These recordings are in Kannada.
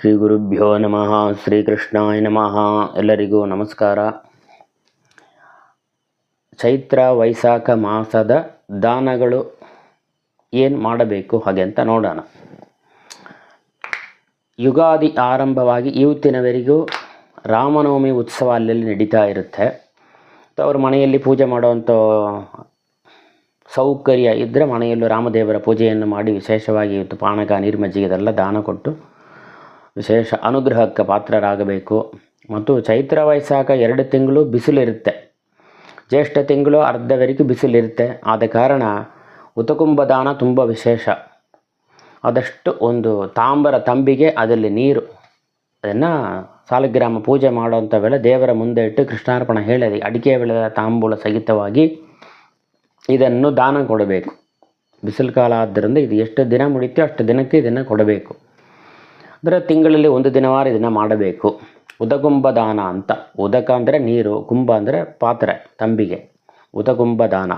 ಶ್ರೀ ಗುರುಭ್ಯೋ ನಮಃ. ಶ್ರೀಕೃಷ್ಣಾಯ ನಮಃ. ಎಲ್ಲರಿಗೂ ನಮಸ್ಕಾರ. ಚೈತ್ರ ವೈಶಾಖ ಮಾಸದ ದಾನಗಳು ಏನು ಮಾಡಬೇಕು ಹಾಗೆ ಅಂತ ನೋಡೋಣ. ಯುಗಾದಿ ಆರಂಭವಾಗಿ ಇವತ್ತಿನವರೆಗೂ ರಾಮನವಮಿ ಉತ್ಸವ ಅಲ್ಲಲ್ಲಿ ನಡೀತಾ ಇರುತ್ತೆ. ಅವ್ರ ಮನೆಯಲ್ಲಿ ಪೂಜೆ ಮಾಡುವಂಥ ಸೌಕರ್ಯ ಇದ್ದರೆ ಮನೆಯಲ್ಲೂ ರಾಮದೇವರ ಪೂಜೆಯನ್ನು ಮಾಡಿ ವಿಶೇಷವಾಗಿ ಇವತ್ತು ಪಾನಕ ನೀರು ಮಜ್ಜಿಗೆ ಇದೆಲ್ಲ ದಾನ ಕೊಟ್ಟು ವಿಶೇಷ ಅನುಗ್ರಹಕ್ಕೆ ಪಾತ್ರರಾಗಬೇಕು. ಮತ್ತು ಚೈತ್ರ ವೈಶಾಖ 2 ತಿಂಗಳು ಬಿಸಿಲಿರುತ್ತೆ, ಜ್ಯೇಷ್ಠ ತಿಂಗಳು ಅರ್ಧವರೆಗೂ ಬಿಸಿಲಿರುತ್ತೆ. ಆದ ಕಾರಣ ಉತಕುಂಭ ದಾನ ತುಂಬ ವಿಶೇಷ. ಆದಷ್ಟು ಒಂದು ತಾಮ್ರ ತಂಬಿಗೆ ಅದರಲ್ಲಿ ನೀರು, ಅದನ್ನು ಸಾಲಗ್ರಾಮ ಪೂಜೆ ಮಾಡೋಂಥ ವೇಳೆ ದೇವರ ಮುಂದೆ ಇಟ್ಟು ಕೃಷ್ಣಾರ್ಪಣ ಹೇಳಿ ಅಡಿಕೆ ಬೆಳೆದ ತಾಂಬೂಲ ಸಹಿತವಾಗಿ ಇದನ್ನು ದಾನ ಕೊಡಬೇಕು. ಬಿಸಿಲು ಕಾಲ ಆದ್ದರಿಂದ ಇದು ಎಷ್ಟು ದಿನ ಮುಡಿತೋ ಅಷ್ಟು ದಿನಕ್ಕೆ ಇದನ್ನು ಕೊಡಬೇಕು. ಅಂದರೆ ತಿಂಗಳಲ್ಲಿ 1 ದಿನವಾರ ಇದನ್ನು ಮಾಡಬೇಕು. ಉದಕುಂಭ ದಾನ ಅಂತ. ಉದಕ ಅಂದರೆ ನೀರು, ಕುಂಭ ಅಂದರೆ ಪಾತ್ರೆ, ತಂಬಿಗೆ, ಉದಕುಂಭ ದಾನ.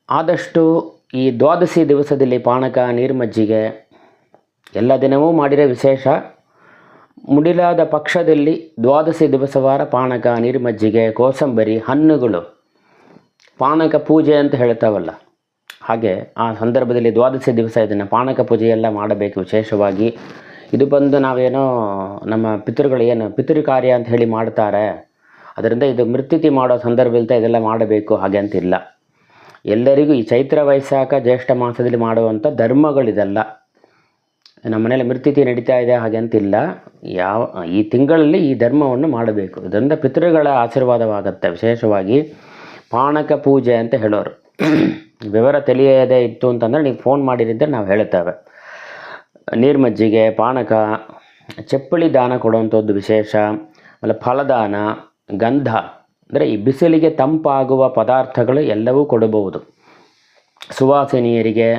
ಆದಷ್ಟು ಈ ದ್ವಾದಶಿ ದಿವಸದಲ್ಲಿ ಪಾನಕ ನೀರು ಮಜ್ಜಿಗೆ ಎಲ್ಲ ದಿನವೂ ಮಾಡಿದರೆ ವಿಶೇಷ. ಮುಡಿಲಾದ ಪಕ್ಷದಲ್ಲಿ ದ್ವಾದಶಿ ದಿವಸವಾರ ಪಾನಕ ನೀರು ಮಜ್ಜಿಗೆ, ಕೋಸಂಬರಿ, ಹಣ್ಣುಗಳು, ಪಾನಕ ಪೂಜೆ ಅಂತ ಹೇಳ್ತಾವಲ್ಲ, ಹಾಗೆ ಆ ಸಂದರ್ಭದಲ್ಲಿ ದ್ವಾದಶಿ ದಿವಸ ಇದನ್ನು ಪಾನಕ ಪೂಜೆಯೆಲ್ಲ ಮಾಡಬೇಕು ವಿಶೇಷವಾಗಿ. ಇದು ಬಂದು ನಾವೇನೋ ನಮ್ಮ ಪಿತೃಗಳು ಏನು ಪಿತೃ ಕಾರ್ಯ ಅಂತ ಹೇಳಿ ಮಾಡ್ತಾರೆ, ಅದರಿಂದ ಇದು ಮೃತ್ಯುತಿ ಮಾಡೋ ಸಂದರ್ಭದಲ್ಲಿ ಇದೆಲ್ಲ ಮಾಡಬೇಕು ಹಾಗೆ ಅಂತಿಲ್ಲ. ಎಲ್ಲರಿಗೂ ಈ ಚೈತ್ರ ವೈಶಾಖ ಜ್ಯೇಷ್ಠ ಮಾಸದಲ್ಲಿ ಮಾಡುವಂಥ ಧರ್ಮಗಳಿದೆಲ್ಲ. ನಮ್ಮ ಮನೇಲಿ ಮೃತ್ಯುತಿ ನಡೀತಾ ಇದೆ ಹಾಗೆ ಅಂತಿಲ್ಲ. ಈ ತಿಂಗಳಲ್ಲಿ ಈ ಧರ್ಮವನ್ನು ಮಾಡಬೇಕು. ಇದರಿಂದ ಪಿತೃಗಳ ಆಶೀರ್ವಾದವಾಗುತ್ತೆ. ವಿಶೇಷವಾಗಿ ಪಾನಕ ಪೂಜೆ ಅಂತ ಹೇಳೋರು. ವಿವರ ತಿಳಿಯದೇ ಇತ್ತು ಅಂತಂದರೆ ನೀವು ಫೋನ್ ಮಾಡಿರಿದ್ದರೆ ನಾವು ಹೇಳ್ತೇವೆ. ನೀರು ಮಜ್ಜಿಗೆ, ಪಾನಕ, ಚಪ್ಪಲಿ ದಾನ ಕೊಡುವಂಥದ್ದು ವಿಶೇಷ. ಆಮೇಲೆ ಫಲದಾನ, ಗಂಧ ಅಂದರೆ ಈ ಬಿಸಿಲಿಗೆ ತಂಪಾಗುವ ಪದಾರ್ಥಗಳು ಎಲ್ಲವೂ ಕೊಡಬಹುದು. ಸುವಾಸಿನಿಯರಿಗೆ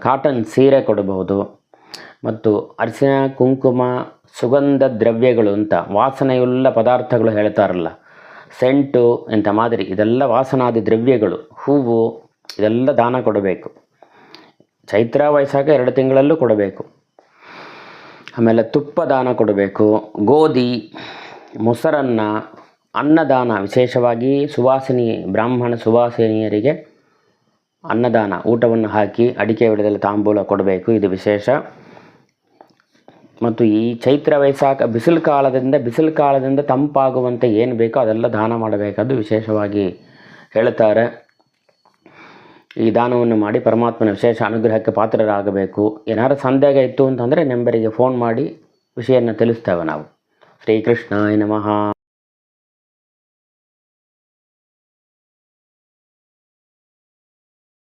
ಕಾಟನ್ ಸೀರೆ ಕೊಡಬಹುದು. ಮತ್ತು ಅರಿಶಿನ, ಕುಂಕುಮ, ಸುಗಂಧ ದ್ರವ್ಯಗಳು ಅಂತ ವಾಸನೆಯುಳ್ಳ ಪದಾರ್ಥಗಳು ಹೇಳ್ತಾರಲ್ಲ, ಸೆಂಟು ಇಂಥ ಮಾದರಿ ಇದೆಲ್ಲ ವಾಸನಾದಿ ದ್ರವ್ಯಗಳು, ಹೂವು, ಇದೆಲ್ಲ ದಾನ ಕೊಡಬೇಕು. ಚೈತ್ರ ವೈಶಾಖ 2 ತಿಂಗಳಲ್ಲೂ ಕೊಡಬೇಕು. ಆಮೇಲೆ ತುಪ್ಪ ದಾನ ಕೊಡಬೇಕು. ಗೋಧಿ, ಮೊಸರನ್ನ, ಅನ್ನದಾನ, ವಿಶೇಷವಾಗಿ ಸುವಾಸಿನಿ ಬ್ರಾಹ್ಮಣ ಸುವಾಸಿನಿಯರಿಗೆ ಅನ್ನದಾನ, ಊಟವನ್ನು ಹಾಕಿ ಅಡಿಕೆ ಬೆಳೆದಲ್ಲಿ ತಾಂಬೂಲ ಕೊಡಬೇಕು. ಇದು ವಿಶೇಷ. ಮತ್ತು ಈ ಚೈತ್ರ ವೈಶಾಖ ಬಿಸಿಲು ಕಾಲದಿಂದ ತಂಪಾಗುವಂತೆ ಏನು ಬೇಕೋ ಅದೆಲ್ಲ ದಾನ ಮಾಡಬೇಕಾದ್ದು ವಿಶೇಷವಾಗಿ ಹೇಳ್ತಾರೆ. ಈ ದಾನವನ್ನು ಮಾಡಿ ಪರಮಾತ್ಮನ ವಿಶೇಷ ಅನುಗ್ರಹಕ್ಕೆ ಪಾತ್ರರಾಗಬೇಕು. ಏನಾರು ಸಂದೇಹ ಇತ್ತು ಅಂತಂದರೆ ನಂಬರಿಗೆ ಫೋನ್ ಮಾಡಿ ವಿಷಯನ ತಿಳಿಸ್ತೇವೆ ನಾವು. ಶ್ರೀಕೃಷ್ಣಾಯ ನಮಃ.